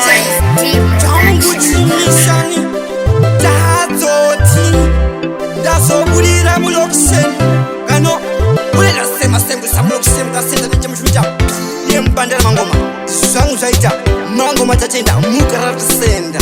chinyu changuchimisani tadzoti ndazobudira mulokisheni kano ulelasema sembwisa mulokisheni ndasenda nechemuchucha yembandela mangoma zvangu zvaita mangoma tachenda mukaratisenda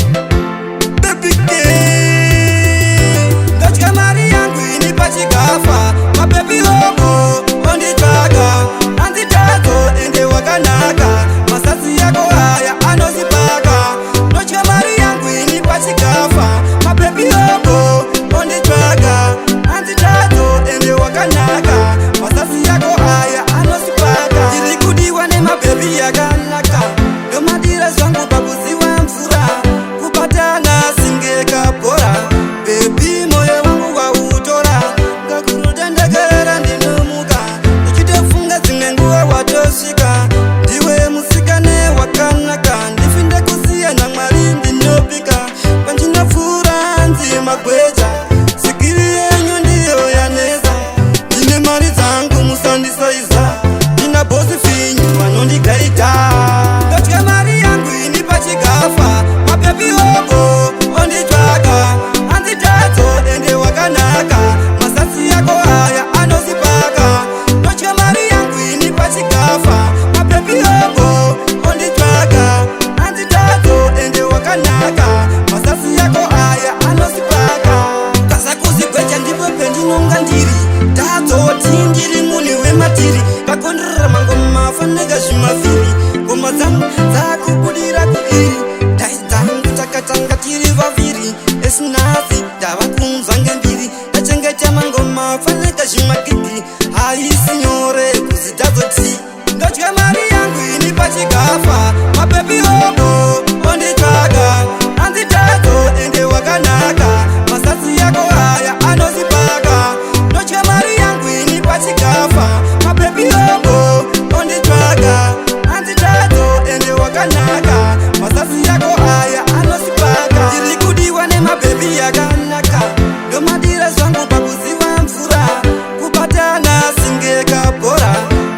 ndatya mari yangu ini pachikafa mabebi yoko onditsvaga anditadzo ende wakanaka masasi yako haya anozipaka ndatya mari yangu ini pachikafa mabebi yoko onditsvaga anditadzo ende wakanaka masasi yako haya anozipaka tiri kudiwa nemabebi yakanaka ndomadira zvangu pakuziwa mvura kubatana singeka bhora bebi moyo wangu wautora ngakuruta ndakarara ndinomuka ndichitofunga dzimwe nguva watosvika ndiwe musikane wakanaka ndifinde kusiyana mwari ndinopika pandinopfuura nzima gweja sikiri yenyu ndiyo yanesa ndine mari dzangu musandisaiza ndina bosi finyu vanondigaita ndatya mari yangu ini pachikafa mabebi yoko onditsvaga anditadzo ende wakanaka masasi yako haya anozipaka ndatya mari yangu ini pachikafa mabebi yoko onditsvaga anditadzo ende wakanaka masasi yako haya anozipaka kasakuzigwecha ndipo pendinonga ndiri tadzoti ndiri muni wematiri kakondorera mangoma faneka zvimavhiri ngoma dzangu dzakubudira kuiri dai dzangu takatanga tiri vaviri esinafi ndava kunzwa ngembiri tachengeta mangoma faneka zvimagigi haisi nyore kuzi tadzoti ndatya mari yangu ini pachikafa mabebi yoko onditsvaga anditadzo ende wakanaka masasi yako haya anozipaka ndatya mari yangu ini pachikafa mabebi yoko onditsvaga anditadzo ende wakanaka masasi yako haya anozipaka tiri kudiwa nemabebi yakanaka ndomadira zvangu pakuziva mvura kubatana singeka bhora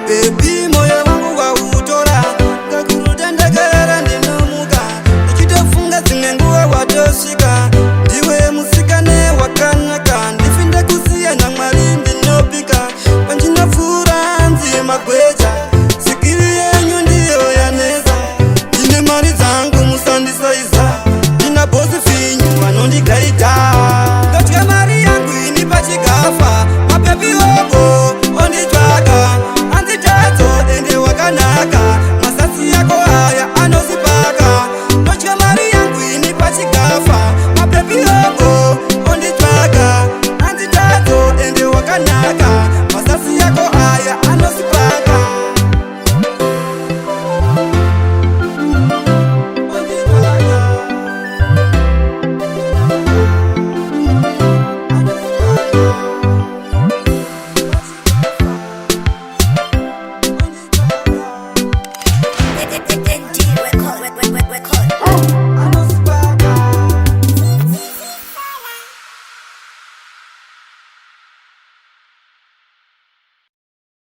bebi moyo wangu wautora ngakuruta ndakarara ndinomuka ndichitofunga dzimwe nguva watosvika ndiwe musikane wakanaka ndifinde kusiyana mwari ndinopika pandinopfuura nzima gweja sikiri yenyu ndiyo yanesa ndine mari dzangu musandisaiza ndina bosi finyu vanondigaita ndatya mari yangu ini pachikafa mabebi yoko onditsvaga anditadzo ende wakanaka masasi yako haya anozipaka ndatya mari yangu ini pachikafa mabebi yoko onditsvaga anditadzo ende wakanaka